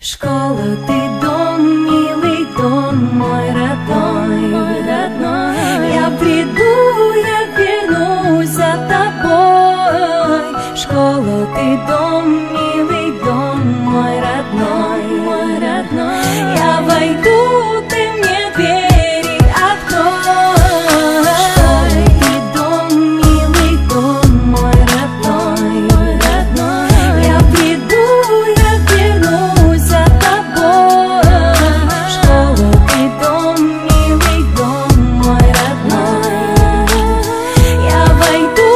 Школа, ты дом, милый дом, мой родной. Я приду, я вернусь за тобой. Школа, ты дом, милый дом, мой родной. Я войду, ты мне двери открой. Школа, ты дом, милый дом, мой родной. Я приду, я вернусь за тобой. Школа, ты дом, милый дом, мой родной. Я войду,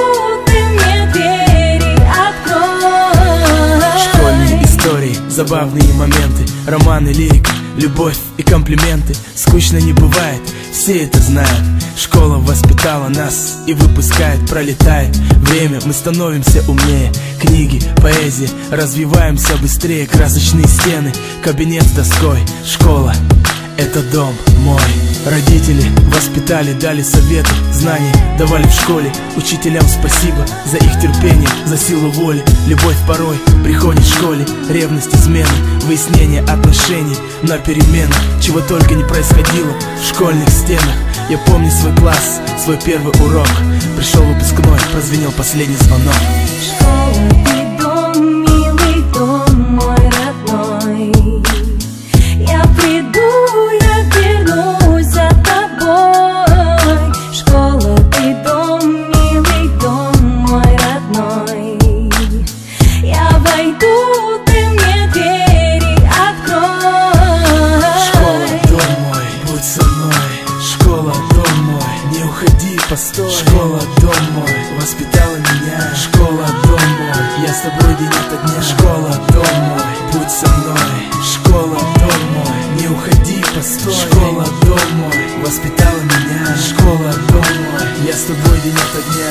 ты мне двери открой. Школьные истории, забавные моменты, романы, лирика, любовь и комплименты. Скучно не бывает, все это знают. Школа воспитала нас и выпускает, пролетает время, мы становимся умнее. Книги, поэзия, развиваемся быстрее. Красочные стены, кабинет с доской. Школа — это дом мой. Родители воспитали, дали советы, знания давали в школе. Учителям спасибо за их терпение, за силу воли. Любовь порой приходит в школе, ревность, измены, выяснение отношений на перемену. Чего только не происходило в школьных стенах. Я помню свой класс, свой первый урок. Пришел выпускной, прозвенел последний звонок. Школа, ты дом, милый дом, мой родной. Я приду, я вернусь за тобой. Школа, ты дом, милый дом, мой родной. Я войду, ты мне двери открой. Школа, дом мой, будь со мной. Школа, дом мой, не уходи, постой. Школа, дом мой, воспитала меня. Школа, дом мой, я с тобой день ото дня. Школа, дом мой, будь со мной. Школа, дом мой, не уходи, постой. Школа, дом мой, воспитала меня. Школа, дом мой, я с тобой день ото дня.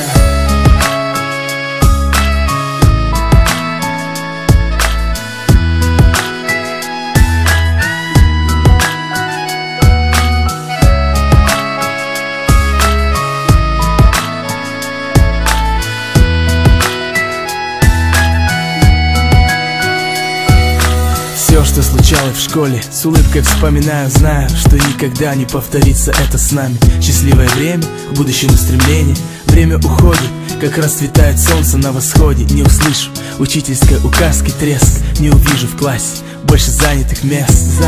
Все, что случалось в школе, с улыбкой вспоминаю, знаю, что никогда не повторится это с нами. Счастливое время, к будущему стремление. Время уходит, как расцветает солнце на восходе. Не услышу учительской указки, треск. Не увижу в классе больше занятых мест.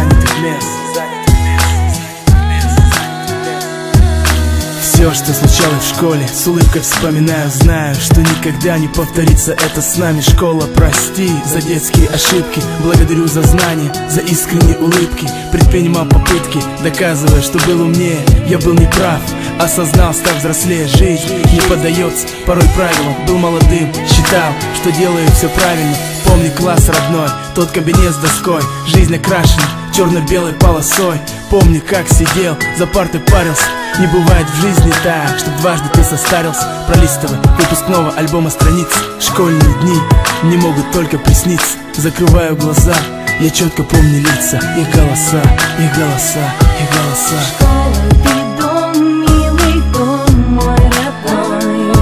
Все, что случалось в школе, с улыбкой вспоминаю, знаю, что никогда не повторится это с нами. Школа, прости за детские ошибки, благодарю за знания, за искренние улыбки. Предпринимал попытки, доказывая, что был умнее. Я был неправ, осознал, став взрослее. Жизнь не поддается порой правилам. Был молодым, считал, что делаю все правильно. Помни класс родной, тот кабинет с доской. Жизнь окрашена черно-белой полосой. Помни, как сидел, за партой парился. Не бывает в жизни так, что дважды ты состарился. Пролистывай выпускного альбома страниц. Школьные дни не могут только присниться. Закрываю глаза, я четко помню лица. Их голоса, их голоса, их голоса. Школа, ты дом, милый дом, мой родной.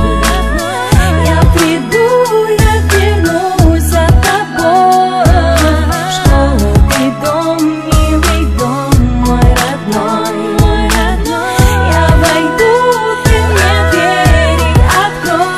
Я приду, я вернусь за тобой. Школа, ты дом, милый дом, мой родной. Я войду, ты мне двери открой.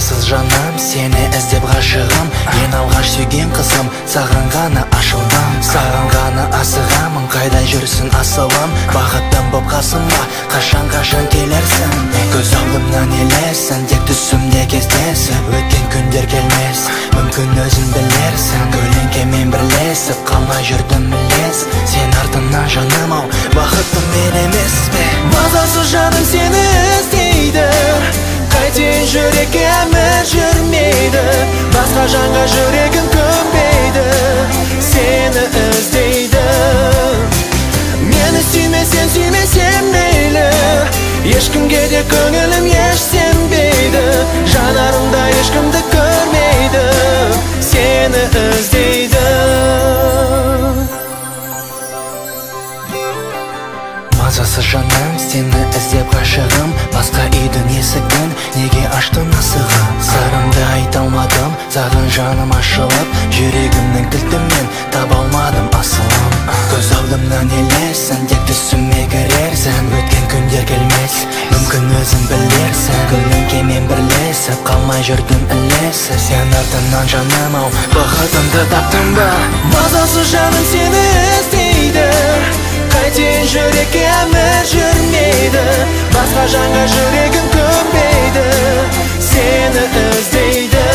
мазасыз жаным, сені іздеп ғашығым. Ең алғаш сүйген қызым, саған ғана ашылдым. Саған ғана асығамын, қайда жүрсің асылым. Бақыттым боп қасыма, қашан келерсің. Көз алдымнан елесің, тек түсімде кездесіп. Өткен күндер келмес, мүмкін өзің білерсің. Көлеңкемен бірлесіп, қалмай жүрдім білес. Сен артынан жаным ау, бақыттым мен емес пе? Мазасыз жаным сені іздейді, қайтейін жүрекке әмір жүрмейді. Басқа жанға жүрегім көнбейді, сені іздейді. Мені сүймесең сүймесем мейлі, ешкімге де көңілім еш сенбейді. Жанарымда ешкімді көрмейді, сені іздейді. Мазасыз жаным, сені іздеп ғашығым. Басқа үйдің есігін неге аштың асығым? Сырымды айта алмадым, саған жаным ашылып. Жүрегімнің кілтімен таба алмадым асылым. Көз алдымнан елесің, тек түсіме кірерсің. Өткен күндер келмес, мүмкін өзің білерсің. Көлеңкемен бірлесіп, қалмай жүрдім ілесіп. Сен артынан жаным ау, бақытымды таптың ба? Мазасыз жаным сені іздейді, қайтейін жүрекке әмір жүрмейді. Басқа жанға жүрегім көнбейді, сені іздейді.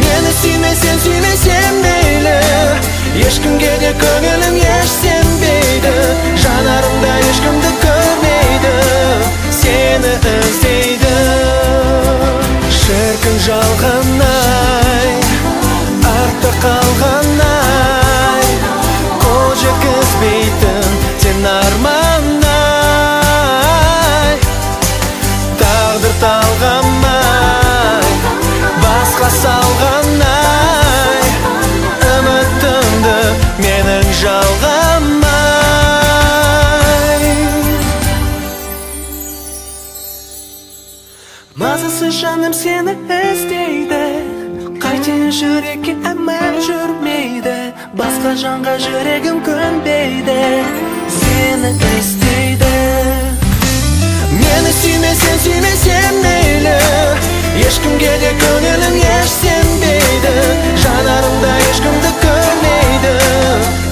Мені сүймесең сүймесем мейлі, ешкімге де көңілім еш сенбейді. Жанарымда ешкімді көрмейді, сені іздейді. Шіркін жалған-ай, артта қалған-ай, қол жеткізбейтін сен арман-ай. Тағдыр талғамай, басқа салған-ай, үмітімді менің жалғамай. Мазасыз жаным сені іздейді, қайтейін жүрекке әмір жүрмейді. Басқа жанға жүрегім көнбейді, сені іздейді. Мені сүймесең сүймесем мейлі, ешкімге де көңілім еш сенбейді. Жанарымда ешкімді көрмейді,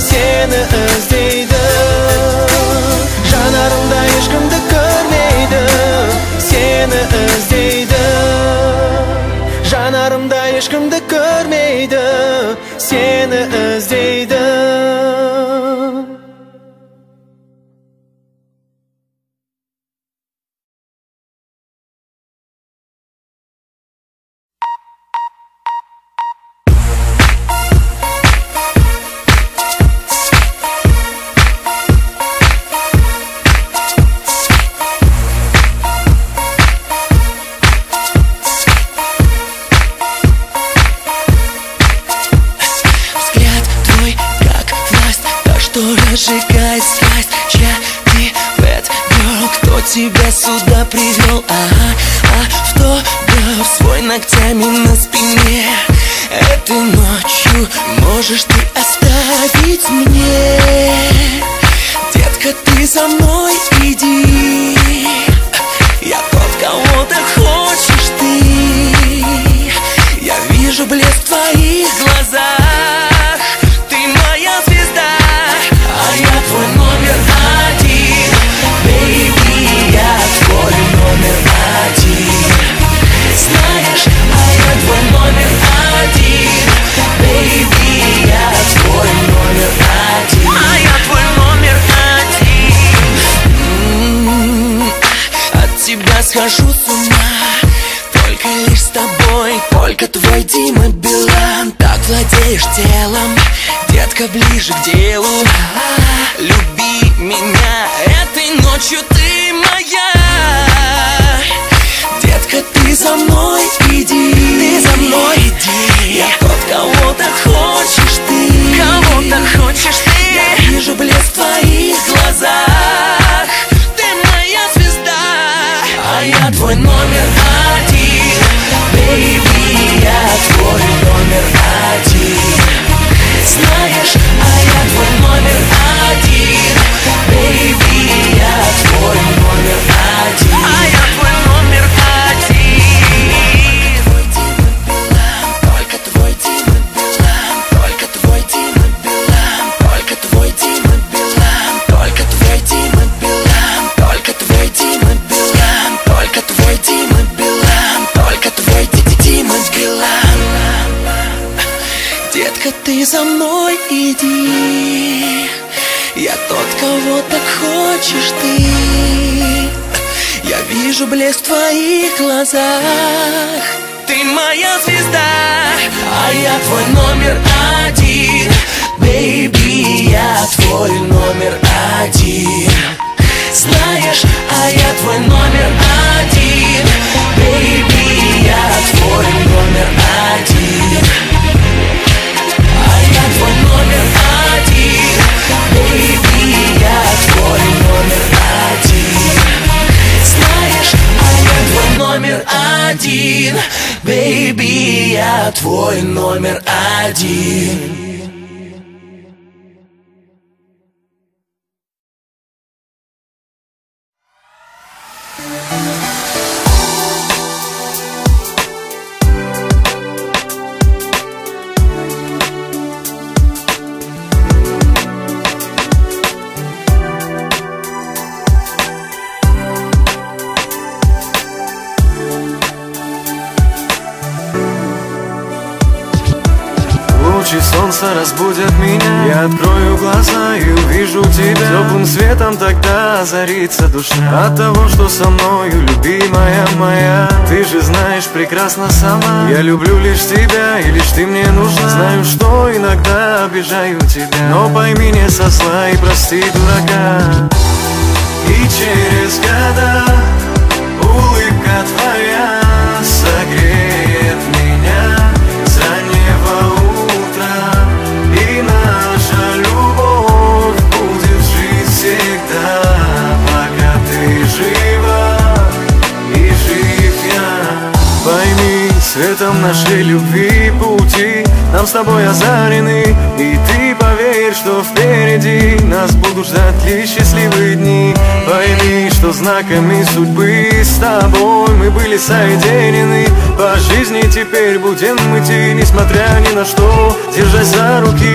сені іздейді. Жанарымда ешкімді көрмейді, сені іздейді. Жанарымда ешкімді көрмейді, сені іздейді. Разжигай страсть, я не bad girl. Кто тебя сюда привел? Автограф свой ногтями на спине. Этой ночью можешь ты оставить мне. Детка, ты за мной иди. Я тот, кого ты хочешь ты. Я вижу блеск в твоих глазах. Ты моя звезда, а я твой номер один. Baby, я твой номер один. Знаешь, а я твой номер один. Baby, я твой номер один. А я твой номер один. От тебя схожу с ума. Только лишь с тобой, только твой Дима Билан. Так владеешь телом, детка, ближе к делу. Люби меня, этой ночью ты моя. Детка, ты за мной иди. Ты за мной иди. Я тот, кого ты хочешь ты. Кого ты хочешь ты. Я вижу блеск в твоих глазах. Ты моя звезда, а я твой номер один. Baby, я твой номер один. Знаешь, а я твой номер один. Baby, я твой номер один. А я твой номер один. за мной иди. Я тот, кого так хочешь ты. Я вижу блеск в твоих глазах. Ты моя звезда, а я твой номер один. Бэйби, я твой номер один. Знаешь, а я твой номер один. Бэйби, я твой номер один. А я твой номер один. Бэйби, я твой номер один. Знаешь, а я твой номер один. Бэйби, я твой номер один. Лучи солнца разбудят меня. Я открою глаза и увижу тебя. Теплым светом тогда озарится душа от того, что со мною, любимая моя. Ты же знаешь прекрасно сама, я люблю лишь тебя, и лишь ты мне нужна. Знаю, что иногда обижаю тебя, но пойми, не со зла и прости, дурака. И через года улыбка твоя согреет меня с раннего утра, и наша любовь будет жить всегда, пока ты жива и жив я. Пойми, светом нашей любви пути нам с тобой озарены, и ты поверь, что впереди нас будут ждать лишь счастливые дни. Пойми, что знаками судьбы с тобой мы были соединены. По жизни теперь будем идти, несмотря ни на что, держась за руки.